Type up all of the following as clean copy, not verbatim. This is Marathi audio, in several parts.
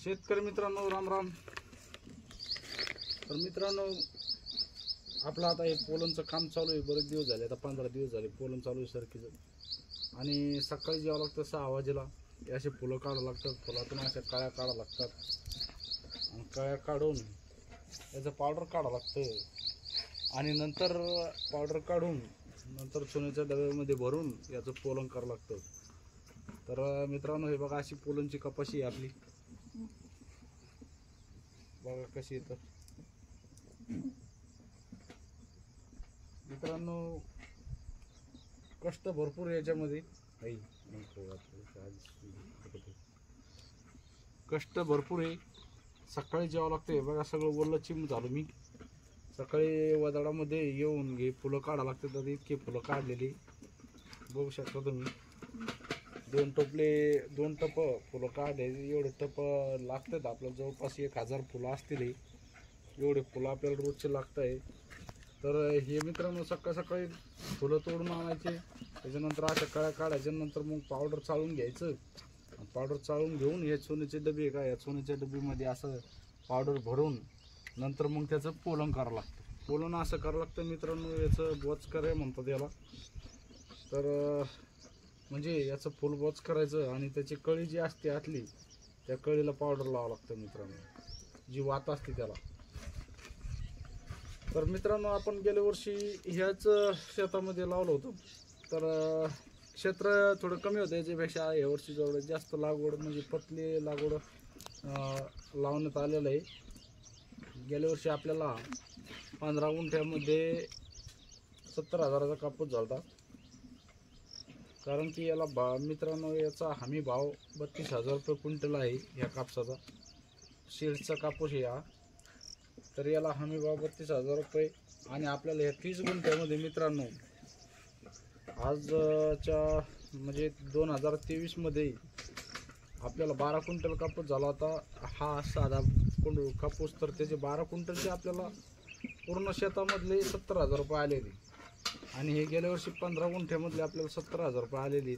शेतकरी मित्रांनो राम राम। तर मित्रांनो आपलं आता हे पोलनचं काम चालू आहे, बरेच दिवस झाले, आता 15 दिवस झाले पोलन चालू आहे सरकीचं। आणि सकाळी जेव्हा लागतं 6 वाजेला असे फुलं काढावं लागतात, फुलातून अशा कळ्या काढावं लागतात आणि कळ्या काढून याचं पावडर काढावं लागतं आणि नंतर पावडर काढून नंतर सोन्याच्या डब्यामध्ये भरून याचं पोलन करावं लागतं। तर मित्रांनो हे बघा, अशी पोलनची कपाशी आहे आपली, बघा कशी येतं मित्रांनो। कष्ट भरपूर याच्यामध्ये, कष्ट भरपूर आहे। सकाळी जेव्हा लागते बघा, सगळं वल्ल चिम झालं मी सकाळी वदाडामध्ये येऊन हे फुलं काढा लागते, तर इतके फुलं काढलेली बघू शकता तुम्ही। 2 टप फुलं काढले, एवढे टप लागतात आपल्याला, जवळपास 1000 फुलं असतील, एवढे फुलं आपल्याला रोजचे लागत आहे। तर हे मित्रांनो सकाळ सकाळी फुलं तोडून आणायचे, त्याच्यानंतर अशा कळ्या काढायच्या, नंतर मग पावडर चाळून घ्यायचं। पावडर चाळून घेऊन हे सोन्याचे डबे का, या सोन्याच्या डबीमध्ये असं पावडर भरून नंतर मग त्याचं पोलन करावं लागतं। पोलन असं करावं लागतं मित्रांनो, याचं बोचकर म्हणतात याला। तर म्हणजे याचं फुल बोच करायचं आणि त्याची कळी जी असते आतली, त्या कळीला पावडर लावावं लागतं मित्रांनो, जी वात असते त्याला। तर मित्रांनो आपण गेल्या वर्षी ह्याच शेतामध्ये लावलं होतं, तर क्षेत्र थोडं कमी होतं याच्यापेक्षा, या वर्षी जवळ जास्त लागवड म्हणजे पतली लागवड लावण्यात आलेलं आहे। गेल्या वर्षी आपल्याला 15 गुंठ्यामध्ये 70,000चा कापूस झाला, कारण की याला मित्रांनो याचा हमी भाव 32,000 रुपये क्विंटल आहे ह्या कापसाचा। शेडचा कापूस आहे हा, तर याला हमी भाव 32,000 रुपये। आणि आपल्याला ह्या 30 गुंठ्यामध्ये मित्रांनो आजच्या म्हणजे 2023 मध्ये आपल्याला 12 क्विंटल कापूस झाला होता, हा साधा कापूस। तर त्याचे 12 क्विंटलचे आपल्याला पूर्ण शेतामधले 70,000 रुपये आलेले, आणि हे गेल्या वर्षी 15 गुंठ्यामधले आपल्याला 70,000 रुपये आलेले।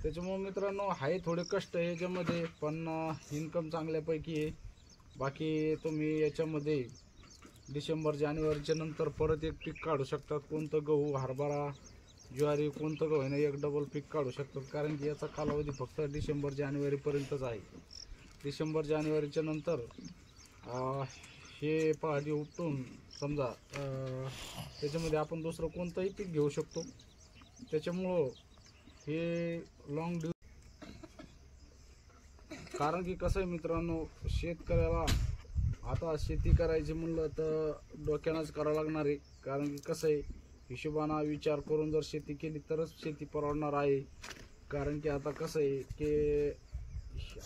त्याच्यामुळे मित्रांनो आहे थोडे कष्ट आहे याच्यामध्ये, पण इन्कम चांगल्यापैकी आहे। बाकी तुम्ही याच्यामध्ये डिसेंबर जानेवारीच्या नंतर परत एक पीक काढू शकतात, कोणतं गहू, हरभरा, ज्वारी, कोणतं गहू आहे ना, एक डबल पीक काढू शकतात, कारण की याचा कालावधी फक्त डिसेंबर जानेवारीपर्यंतच आहे। डिसेंबर जानेवारीच्या नंतर हे पहाडी उपटून समजा त्याच्यामध्ये आपण दुसरं कोणतंही पीक घेऊ शकतो। त्याच्यामुळं हे लॉंग कारण की कसं आहे मित्रांनो, शेतकऱ्याला आता शेती करायची म्हणलं तर डोक्यानंच करावं लागणार आहे, कारण की कसं आहे हिशोबाना विचार करून जर शेती केली तरच शेती परवडणार आहे। कारण की आता कसं आहे की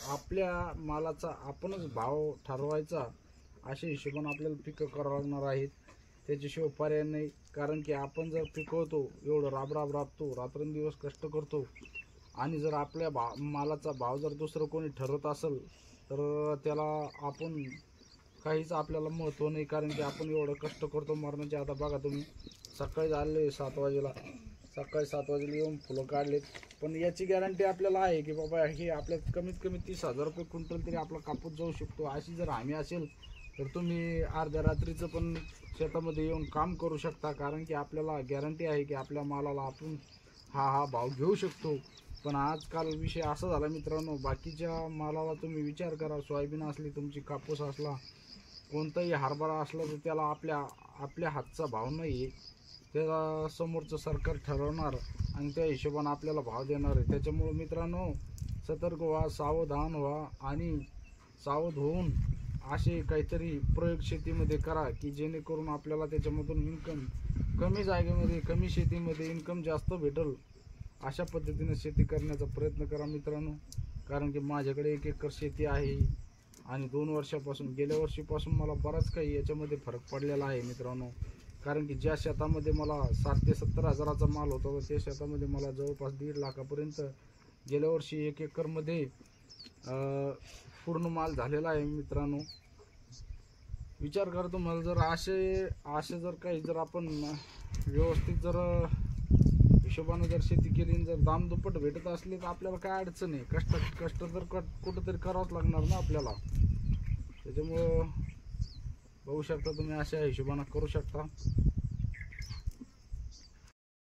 आपल्या मालाचा आपणच भाव ठरवायचा, अशा हिशोबाने आपल्याला पिकं करावं लागणार आहेत, त्याच्याशिवाय पर्याय नाही। कारण की आपण जर पिकवतो, एवढं राबतो, रात्रंदिवस कष्ट करतो, आणि जर आपल्या मालाचा भाव जर दुसरं कोणी ठरवत असेल तर त्याला आपण काहीच आपल्याला महत्त्व नाही, कारण की आपण एवढं कष्ट करतो मरणाचे। आता बघा तुम्ही, सकाळी आले 7 वाजेला, सकाळी 7 वाजेला येऊन फुलं काढलेत, पण याची गॅरंटी आपल्याला आहे की बाबा हे आपल्यात कमीत कमी 30,000 रुपये क्विंटल तरी आपला कापूस जाऊ शकतो। अशी जर हमी असेल तर तुम्ही अर्ध्या रात्रीचं पण शेतामध्ये येऊन काम करू शकता, कारण की आपल्याला गॅरंटी आहे की आपल्या मालाला आपण हा भाव घेऊ शकतो। पण आजकाल विषय असा झाला मित्रांनो, बाकीच्या मालाला तुम्ही विचार करा, सोयाबीन असली तुमची, कापूस असला, कोणताही हरभरा असला, तर त्याला आपल्या हातचा भाव नाही आहे, त्याला समोरचं सरकार ठरवणार आणि त्या हिशोबाने आपल्याला भाव देणार आहे। त्याच्यामुळे मित्रांनो सतर्क व्हा, सावधान व्हा, आणि सावध होऊन असे काहीतरी प्रयोग शेतीमध्ये करा की जेणेकरून आपल्याला त्याच्यामधून इन्कम कमी जागेमध्ये, कमी शेतीमध्ये इन्कम जास्त भेटल, अशा पद्धतीने शेती करण्याचा प्रयत्न करा मित्रांनो। कारण की माझ्याकडे 1 एकर शेती आहे, आणि 2 वर्षापासून, गेल्या वर्षीपासून मला बराच काही याच्यामध्ये फरक पडलेला आहे मित्रांनो। कारण की ज्या शेतामध्ये मला 60,000 ते 70,000चा माल होता, त्या शेतामध्ये मला जवळपास 1.5 लाखापर्यंत गेल्या वर्षी 1 एकरमध्ये पूर्ण माल झालेला आहे मित्रांनो। विचार करतो मला, जर असे जर काही जर आपण व्यवस्थित जर हिशोबानं जर शेती केली आणि जर दाम दुप्पट भेटत असले तर आपल्याला काय अडचण आहे. कष्ट तर कुठंतरी करावंच लागणार ना आपल्याला. त्याच्यामुळं बघू शकता तुम्ही अशा हिशोबानं करू शकता.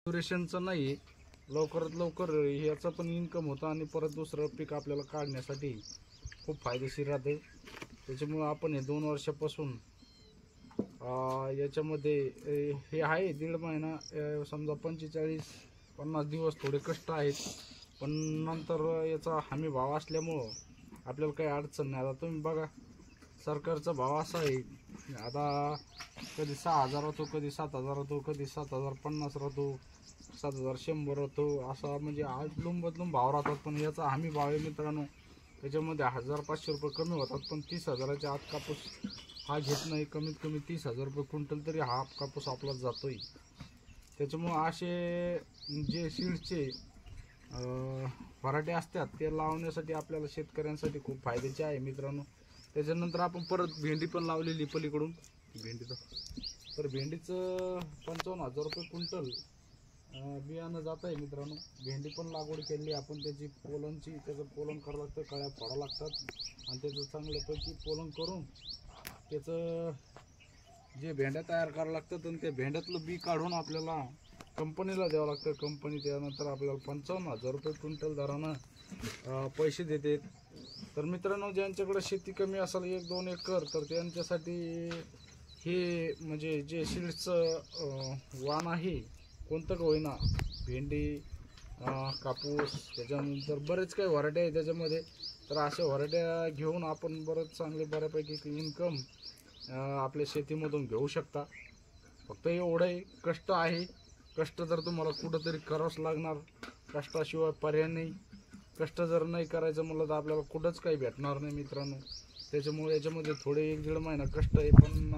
ड्युरेशनचं नाही, लवकरात लवकर याचं पण इन्कम होतं आणि परत दुसरं पीक आपल्याला काढण्यासाठी खूप फायदेशीर राहते. त्याच्यामुळं आपण हे 2 वर्षापासून याच्यामध्ये हे आहे 1.5 महिना, समजा 45-50 दिवस थोडे कष्ट आहेत, पण नंतर याचा हमी भाव असल्यामुळं आपल्याला काही अडचण नाही. आता तुम्ही बघा सरकारचा भाव असा आहे, आता कधी 6,000 होतो, कधी 7,000 होतो, कधी 7,050 राहतो, 7,100 होतो, असा म्हणजे आदलून बदलून भाव राहतात. पण याचा हमी भाव आहे मित्रांनो, त्याच्यामध्ये 1,000-500 रुपये कमी होतात, पण 30,000च्या आत कापूस हा घेत नाही. कमीत कमी 30,000 रुपये क्विंटल तरी हा कापूस आपला जातोय. त्याच्यामुळं असे जे सीड्सचे व्हरायटी असतात ते लावण्यासाठी आपल्याला शेतकऱ्यांसाठी खूप फायद्याचे आहे मित्रांनो. त्याच्यानंतर आपण परत भेंडी पण लावलेली पलीकडून. तर भेंडीचं 55,000 रुपये क्विंटल बियाणं जात आहे मित्रांनो. भेंडी पण लागवड केली आपण, त्याचं पोलन करावं लागतं, कळ्या फोडावं लागतात आणि त्याचं चांगल्यापैकी पोलन करून त्याचं जे भेंड्या तयार करावं लागतं आणि त्या भेंड्यातलं बी काढून आपल्याला कंपनीला द्यावं लागतं. कंपनी त्यानंतर आपल्याला 55,000 रुपये क्विंटल दरानं पैसे देते. तर मित्रांनो, ज्यांच्याकडे शेती कमी असेल 1-2 एकर, तर त्यांच्यासाठी हे म्हणजे जे सीड्सचं वाण आहे कोणतं का होईना, भेंडी, कापूस, त्याच्यानंतर बरेच काही व्हरायटी आहे त्याच्यामध्ये. तर अशा व्हरायट्या घेऊन आपण बरंच चांगले बऱ्यापैकी इन्कम आपल्या शेतीमधून घेऊ शकता. फक्त एवढं आहे, कष्ट आहे. कष्ट जर तुम्हाला कुठंतरी करावंच लागणार, कष्टाशिवाय पर्याय नाही. कष्ट जर नाही करायचं म्हणलं तर आपल्याला कुठंच काही भेटणार नाही मित्रांनो. त्याच्यामुळे याच्यामध्ये थोडे 1-1.5 महिना कष्ट आहे, पण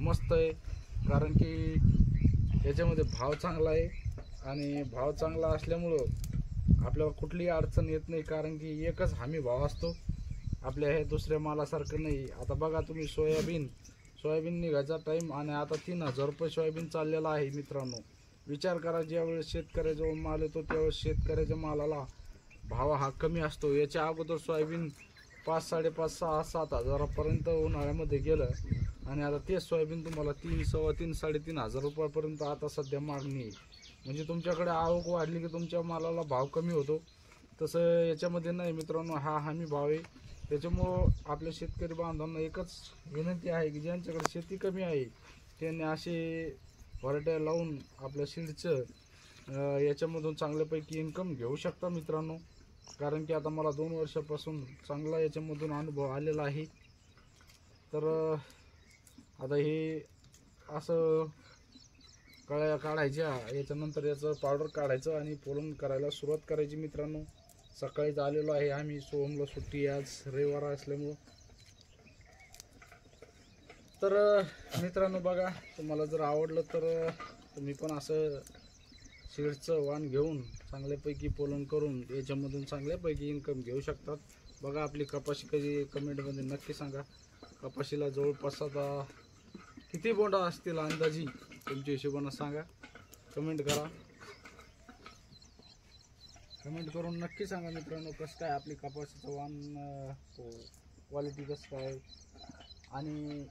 मस्त आहे. कारण की याच्यामध्ये भाव चांगला आहे आणि भाव चांगला असल्यामुळं आपल्याला कुठलीही अडचण येत नाही. कारण की एकच हमी भाव असतो आपल्या, हे दुसऱ्या मालासारखं नाही. आता बघा तुम्ही सोयाबीन निघायचा टाईम आणि आता 3,000 रुपये सोयाबीन चाललेला आहे मित्रांनो. विचार करा, ज्यावेळेस शेतकऱ्याजवळ माल येतो त्यावेळेस शेतकऱ्याच्या मालाला भाव हा कमी असतो. याच्या अगोदर सोयाबीन 5, 5.5, 6, 7 हजारापर्यंत उन्हाळ्यामध्ये गेलं आणि आता तेच सोयाबीन तुम्हाला 3, 3.25, 3,500 रुपयापर्यंत आता सध्या मागणी आहे. म्हणजे तुमच्याकडे आवक वाढली की तुमच्या मालाला भाव कमी होतो. तसं याच्यामध्ये नाही मित्रांनो, हा हमी भाव आहे. त्याच्यामुळं आपल्या शेतकरी बांधवांना एकच विनंती आहे की ज्यांच्याकडे शेती कमी आहे त्यांनी असे व्हरायट्या लावून आपल्या सीडचं याच्यामधून चांगल्यापैकी इन्कम घेऊ शकता मित्रांनो. कारण की आता मला 2 वर्षापासून चांगला याच्यामधून अनुभव आलेला आहे. तर आता हे असं कळ्या काढायच्या, याच्यानंतर याचं पावडर काढायचं आणि पोलन करायला सुरुवात करायची मित्रांनो. सकाळीच आलेलो आहे आम्ही, सोमला सुट्टी, आज रविवार असल्यामुळं. तर मित्रांनो बघा, तुम्हाला जर आवडलं तर तुम्ही पण असं सीड्सचं वाण घेऊन चांगल्यापैकी पोलन करून याच्यामधून चांगल्यापैकी इन्कम घेऊ शकतात. बघा आपली कपाशी कधी कमेंटमध्ये नक्की सांगा. कपाशीला जवळपास आता किती बोंडा असतील अंदाजी तुमच्या हिशोबानं सांगा, कमेंट करा. कमेंट करून नक्की सांगा मित्रांनो कसं काय आपली कपाशीचं वाण, क्वालिटी कसं काय आणि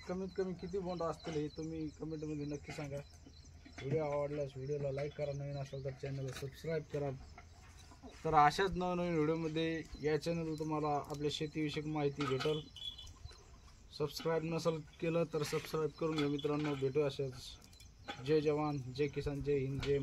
कमीत कमी किती बोंडा असतील हे तुम्ही कमेंटमध्ये नक्की सांगा. व्हिडिओ आवडल्यास व्हिडिओला लाईक करा, नवीन असेल तर चॅनलला सबस्क्राईब करा. तर अशाच नवनवीन व्हिडिओमध्ये या चॅनलवर तुम्हाला आपल्या शेतीविषयक माहिती भेटेल. सबस्क्राईब नसेल केलं तर सबस्क्राईब करून घ्या मित्रांनो. भेटू अशाच. जय जवान, जय किसान, जय हिंद, जय